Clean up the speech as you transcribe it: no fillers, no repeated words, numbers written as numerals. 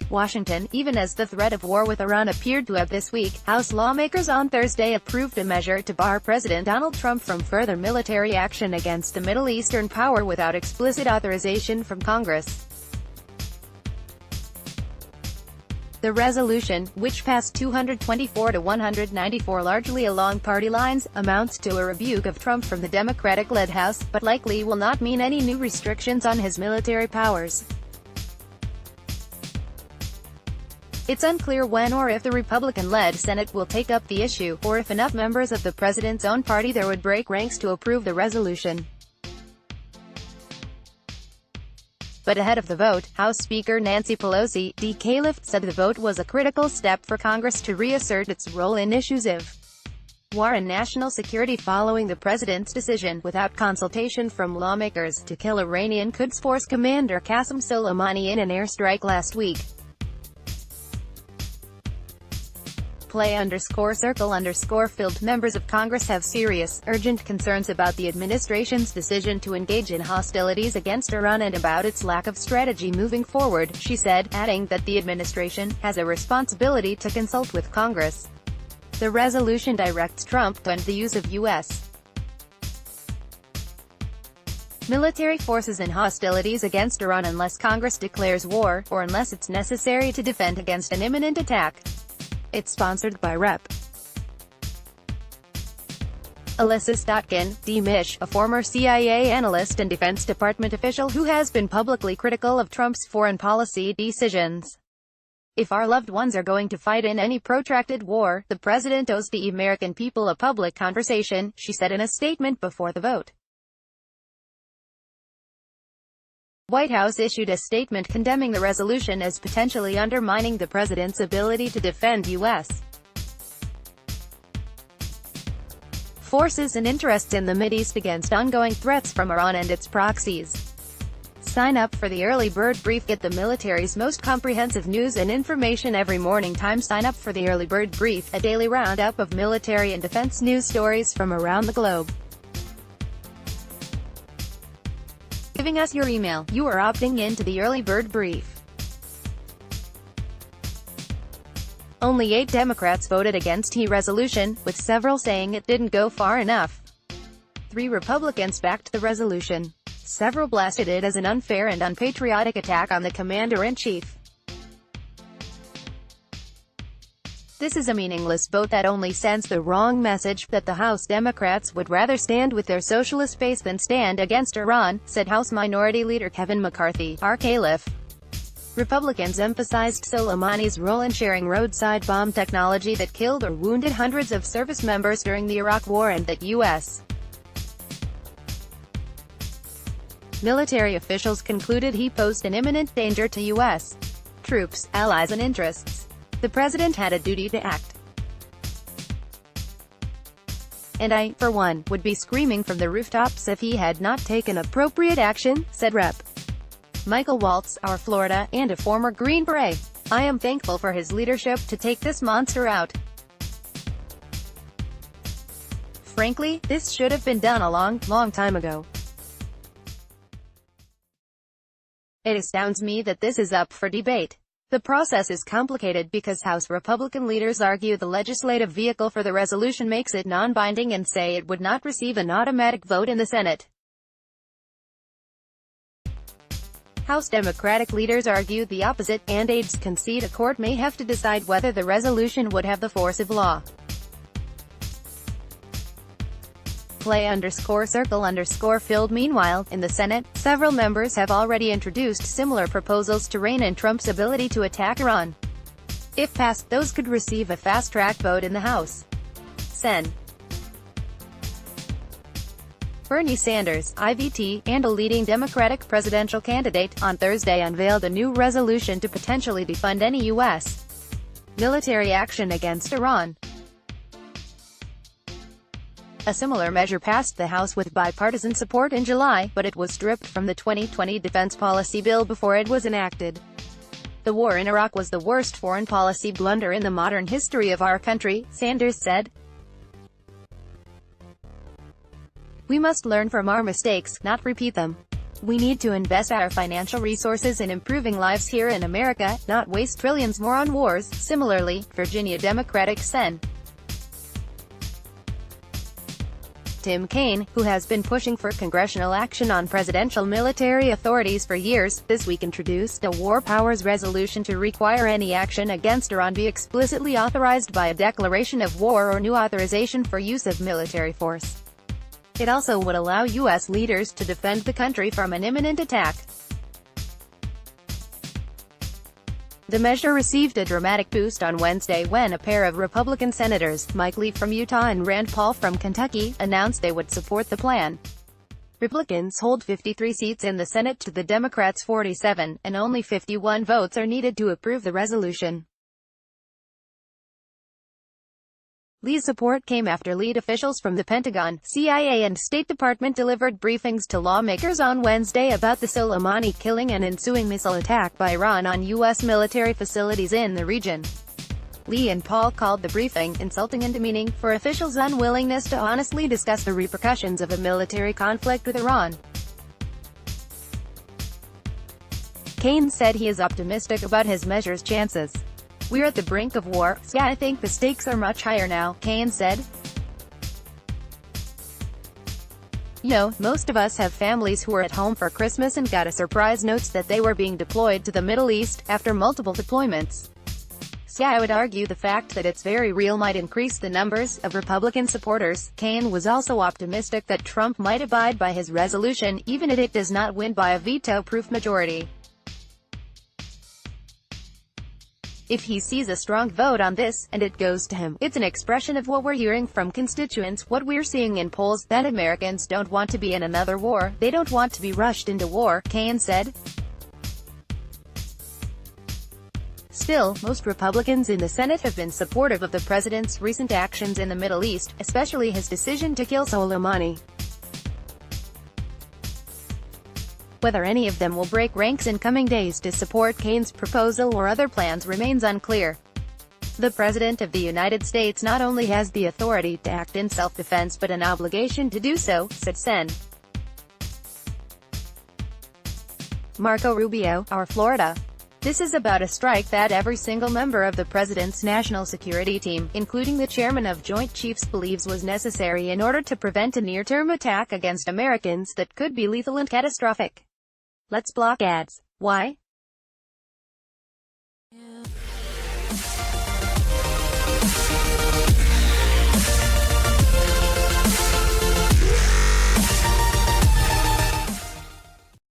Washington. Even as the threat of war with Iran appeared to ebb this week, House lawmakers on Thursday approved a measure to bar President Donald Trump from further military action against a Middle Eastern power without explicit authorization from Congress. The resolution, which passed 224 to 194 largely along party lines, amounts to a rebuke of Trump from the Democratic-led House, but likely will not mean any new restrictions on his military powers. It's unclear when or if the Republican-led Senate will take up the issue, or if enough members of the president's own party there would break ranks to approve the resolution. But ahead of the vote, House Speaker Nancy Pelosi, D. Califf, said the vote was a critical step for Congress to reassert its role in issues of war and national security following the president's decision, without consultation from lawmakers, to kill Iranian Quds Force commander Qasem Soleimani in an airstrike last week. Play_circle_filled members of Congress have serious, urgent concerns about the administration's decision to engage in hostilities against Iran and about its lack of strategy moving forward, she said, adding that the administration has a responsibility to consult with Congress. The resolution directs Trump to end the use of U.S. military forces in hostilities against Iran unless Congress declares war, or unless it's necessary to defend against an imminent attack. It's sponsored by Rep. Alyssa Stotkin, D. Mish, a former CIA analyst and Defense Department official who has been publicly critical of Trump's foreign policy decisions. If our loved ones are going to fight in any protracted war, the president owes the American people a public conversation, she said in a statement before the vote. White House issued a statement condemning the resolution as potentially undermining the president's ability to defend U.S. forces and interests in the Mideast against ongoing threats from Iran and its proxies. Sign up for the Early Bird Brief. Get the military's most comprehensive news and information every morning. Sign up for the Early Bird Brief, a daily roundup of military and defense news stories from around the globe. Giving us your email, you are opting in to the Early Bird Brief. Only 8 Democrats voted against the resolution, with several saying it didn't go far enough. 3 Republicans backed the resolution. Several blasted it as an unfair and unpatriotic attack on the commander-in-chief. This is a meaningless vote that only sends the wrong message, that the House Democrats would rather stand with their socialist base than stand against Iran, said House Minority Leader Kevin McCarthy, R. Califf. Republicans emphasized Soleimani's role in sharing roadside bomb technology that killed or wounded hundreds of service members during the Iraq War, and that U.S. military officials concluded he posed an imminent danger to U.S. troops, allies and interests. The president had a duty to act. And I, for one, would be screaming from the rooftops if he had not taken appropriate action, said Rep. Michael Waltz, our Florida, and a former Green Beret. I am thankful for his leadership to take this monster out. Frankly, this should have been done a long time ago. It astounds me that this is up for debate. The process is complicated because House Republican leaders argue the legislative vehicle for the resolution makes it non-binding and say it would not receive an automatic vote in the Senate. House Democratic leaders argue the opposite, and aides concede a court may have to decide whether the resolution would have the force of law. Play_circle_filled. Meanwhile, in the Senate, several members have already introduced similar proposals to rein in Trump's ability to attack Iran. If passed, those could receive a fast-track vote in the House. Sen. Bernie Sanders, IVT, and a leading Democratic presidential candidate, on Thursday unveiled a new resolution to potentially defund any U.S. military action against Iran. A similar measure passed the House with bipartisan support in July, but it was stripped from the 2020 defense policy bill before it was enacted. The war in Iraq was the worst foreign policy blunder in the modern history of our country, Sanders said. We must learn from our mistakes, not repeat them. We need to invest our financial resources in improving lives here in America, not waste trillions more on wars. Similarly, Virginia Democratic Sen. Tim Kaine, who has been pushing for congressional action on presidential military authorities for years, this week introduced a War Powers resolution to require any action against Iran be explicitly authorized by a declaration of war or new authorization for use of military force. It also would allow U.S. leaders to defend the country from an imminent attack. The measure received a dramatic boost on Wednesday when a pair of Republican senators, Mike Lee from Utah and Rand Paul from Kentucky, announced they would support the plan. Republicans hold 53 seats in the Senate to the Democrats' 47, and only 51 votes are needed to approve the resolution. Lee's support came after lead officials from the Pentagon, CIA and State Department delivered briefings to lawmakers on Wednesday about the Soleimani killing and ensuing missile attack by Iran on U.S. military facilities in the region. Lee and Paul called the briefing insulting and demeaning for officials' unwillingness to honestly discuss the repercussions of a military conflict with Iran. Kaine said he is optimistic about his measure's chances. "We're at the brink of war, so I think the stakes are much higher now," Kaine said. "You know, most of us have families who are at home for Christmas and got a surprise note that they were being deployed to the Middle East, after multiple deployments. So I would argue the fact that it's very real might increase the numbers of Republican supporters." Kaine was also optimistic that Trump might abide by his resolution, even if it does not win by a veto-proof majority. "If he sees a strong vote on this, and it goes to him, it's an expression of what we're hearing from constituents, what we're seeing in polls, that Americans don't want to be in another war, they don't want to be rushed into war," Kaine said. Still, most Republicans in the Senate have been supportive of the president's recent actions in the Middle East, especially his decision to kill Soleimani. Whether any of them will break ranks in coming days to support Kaine's proposal or other plans remains unclear. The President of the United States not only has the authority to act in self-defense but an obligation to do so, said Sen. Marco Rubio, our Florida. "This is about a strike that every single member of the President's national security team, including the chairman of Joint Chiefs, believes was necessary in order to prevent a near-term attack against Americans that could be lethal and catastrophic. Let's block ads. Why?